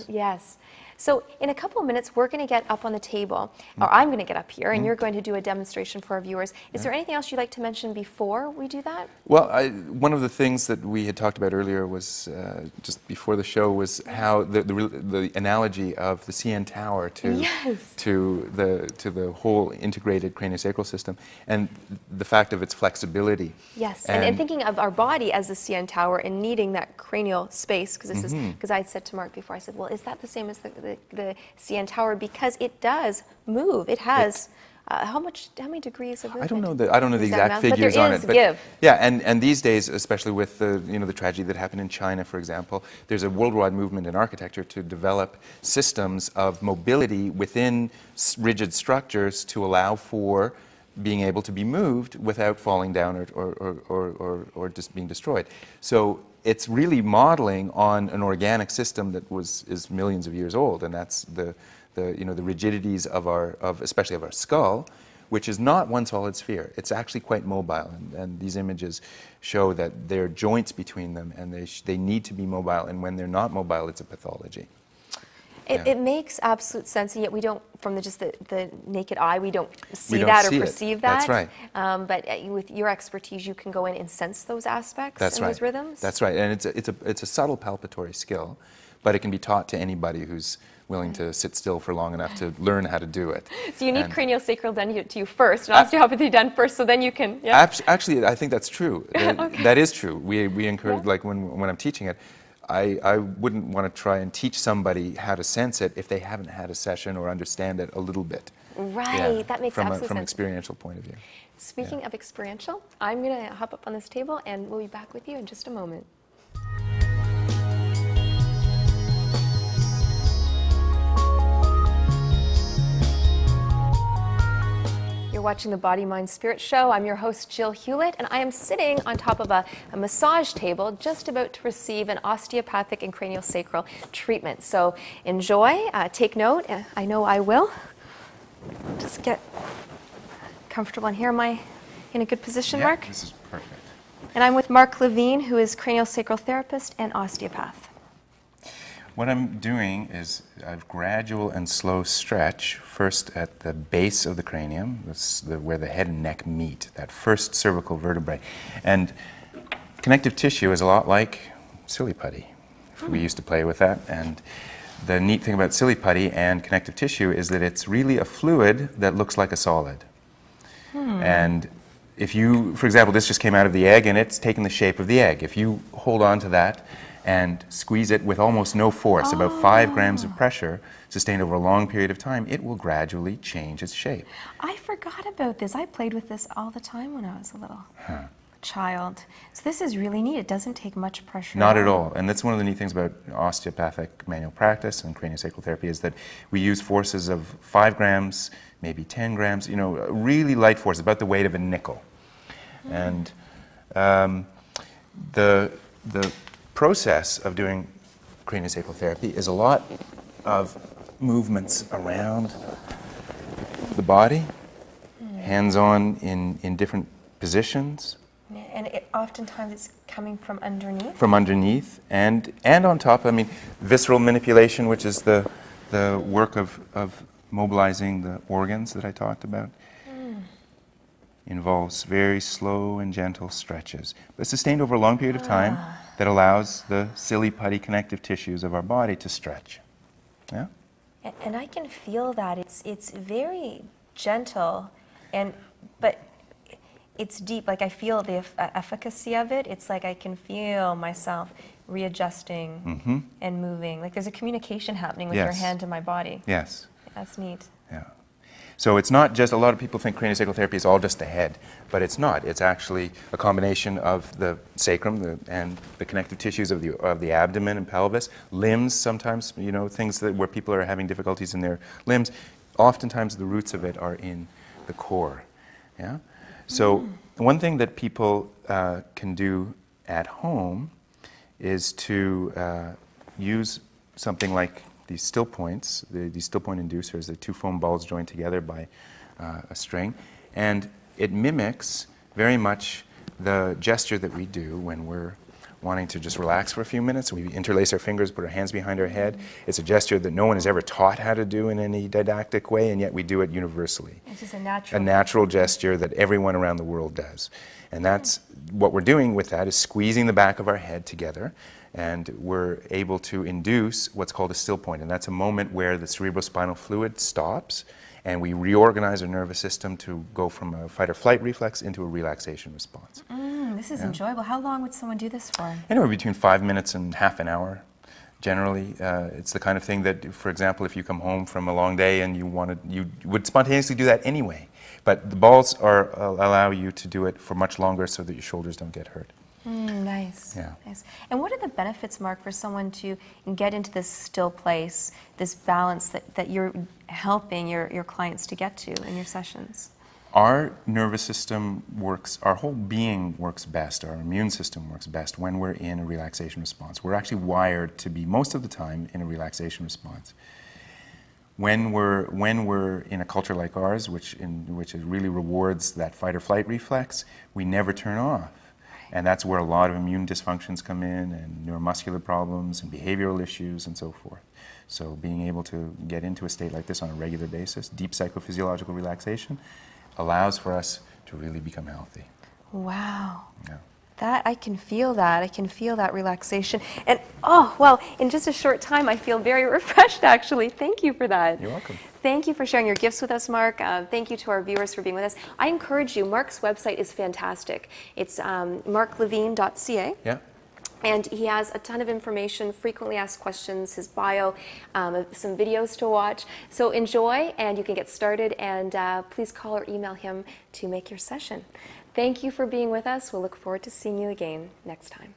Yes. So in a couple of minutes, we're going to get up on the table, or I'm going to get up here, and you're going to do a demonstration for our viewers. Is there anything else you'd like to mention before we do that? Well, one of the things that we had talked about earlier was, just before the show, was how the analogy of the CN Tower to the whole integrated craniosacral system, and the fact of its flexibility. Yes, and thinking of our body as the CN Tower and needing that cranial space, because this is, because I had said to Mark before, I said, well, is that the same as the CN Tower? Because it does move. It has how many degrees of movement? I don't know the exact figures on it, but give. yeah, and these days, especially with the tragedy that happened in China, for example, there's a worldwide movement in architecture to develop systems of mobility within rigid structures to allow for being able to be moved without falling down or just being destroyed. So it's really modeling on an organic system that is millions of years old, and that's the rigidities especially of our skull, which is not one solid sphere. It's actually quite mobile, and these images show that there are joints between them, and they need to be mobile, and when they're not mobile, it's a pathology. It makes absolute sense, and yet we don't, from the naked eye, we don't see that or perceive that. That's right. But with your expertise, you can go in and sense those aspects and those rhythms. That's right, and it's a subtle palpatory skill, but it can be taught to anybody who's willing to sit still for long enough to learn how to do it. So you need craniosacral done to you first, and osteopathy done first, so then you can. Yeah. Actually, I think that's true. That is true. We encourage, like when I'm teaching it, I wouldn't want to try and teach somebody how to sense it if they haven't had a session or understand it a little bit. Right, that makes absolute sense. From an experiential point of view. Speaking of experiential, I'm going to hop up on this table and we'll be back with you in just a moment. You're watching the Body, Mind, Spirit Show. I'm your host, Jill Hewlett, and I am sitting on top of a massage table just about to receive an osteopathic and craniosacral treatment. So enjoy, take note. I know I will. Just get comfortable in here. Am I in a good position, Mark? This is perfect. And I'm with Mark Levine, who is craniosacral therapist and osteopath. What I'm doing is a gradual and slow stretch, first at the base of the cranium, where the head and neck meet, that first cervical vertebrae. And connective tissue is a lot like silly putty. We used to play with that. And the neat thing about silly putty and connective tissue is that it's really a fluid that looks like a solid. And if you, for example, this just came out of the egg and it's taken the shape of the egg. If you hold on to that and squeeze it with almost no force, about 5 grams of pressure, sustained over a long period of time, it will gradually change its shape. I forgot about this. I played with this all the time when I was a little child. So this is really neat. It doesn't take much pressure. Not at all. And that's one of the neat things about osteopathic manual practice and craniosacral therapy is that we use forces of 5 grams, maybe 10 grams, really light force, about the weight of a nickel. And the process of doing craniosacral therapy is a lot of movements around the body, hands-on in different positions. And oftentimes it's coming from underneath? From underneath and on top. I mean, visceral manipulation, which is the work of mobilizing the organs that I talked about, involves very slow and gentle stretches, but sustained over a long period of time that allows the silly putty connective tissues of our body to stretch. Yeah? And I can feel that. It's very gentle, but it's deep. Like I feel the efficacy of it. It's like I can feel myself readjusting and moving. Like there's a communication happening with your hand to my body. Yes. That's neat. Yeah. So it's not just, a lot of people think craniosacral therapy is all just the head, but it's not. It's actually a combination of the sacrum and the connective tissues of the abdomen and pelvis, limbs sometimes, things where people are having difficulties in their limbs. Oftentimes the roots of it are in the core. Yeah? So one thing that people can do at home is to use something like these still points, these still point inducers, the 2 foam balls joined together by a string, and it mimics very much the gesture that we do when we're wanting to just relax for a few minutes. We interlace our fingers, put our hands behind our head. It's a gesture that no one has ever taught how to do in any didactic way, and yet we do it universally. It's just a natural. A natural gesture that everyone around the world does. And that's what we're doing with that, is squeezing the back of our head together, and we're able to induce what's called a still point, and that's a moment where the cerebrospinal fluid stops, and we reorganize our nervous system to go from a fight or flight reflex into a relaxation response. This is enjoyable. How long would someone do this for? Anywhere between 5 minutes and half an hour. Generally, it's the kind of thing that, for example, if you come home from a long day and you would spontaneously do that anyway. But the balls allow you to do it for much longer so that your shoulders don't get hurt. Nice. Yeah. Nice. And what are the benefits, Mark, for someone to get into this still place, this balance that you're helping your clients to get to in your sessions? Our nervous system works, our whole being works best, our immune system works best when we're in a relaxation response. We're actually wired to be, most of the time, in a relaxation response. When we're in a culture like ours, which it really rewards that fight or flight reflex, we never turn off. And that's where a lot of immune dysfunctions come in, and neuromuscular problems, and behavioral issues, and so forth. So being able to get into a state like this on a regular basis, deep psychophysiological relaxation, allows for us to really become healthy. Wow. Yeah. That, I can feel that. I can feel that relaxation. And, oh, well, in just a short time, I feel very refreshed, actually. Thank you for that. You're welcome. Thank you for sharing your gifts with us, Mark. Thank you to our viewers for being with us. I encourage you, Mark's website is fantastic. It's marklevine.ca. Yeah. And he has a ton of information, frequently asked questions, his bio, some videos to watch. So enjoy, and you can get started, and please call or email him to make your session. Thank you for being with us. We'll look forward to seeing you again next time.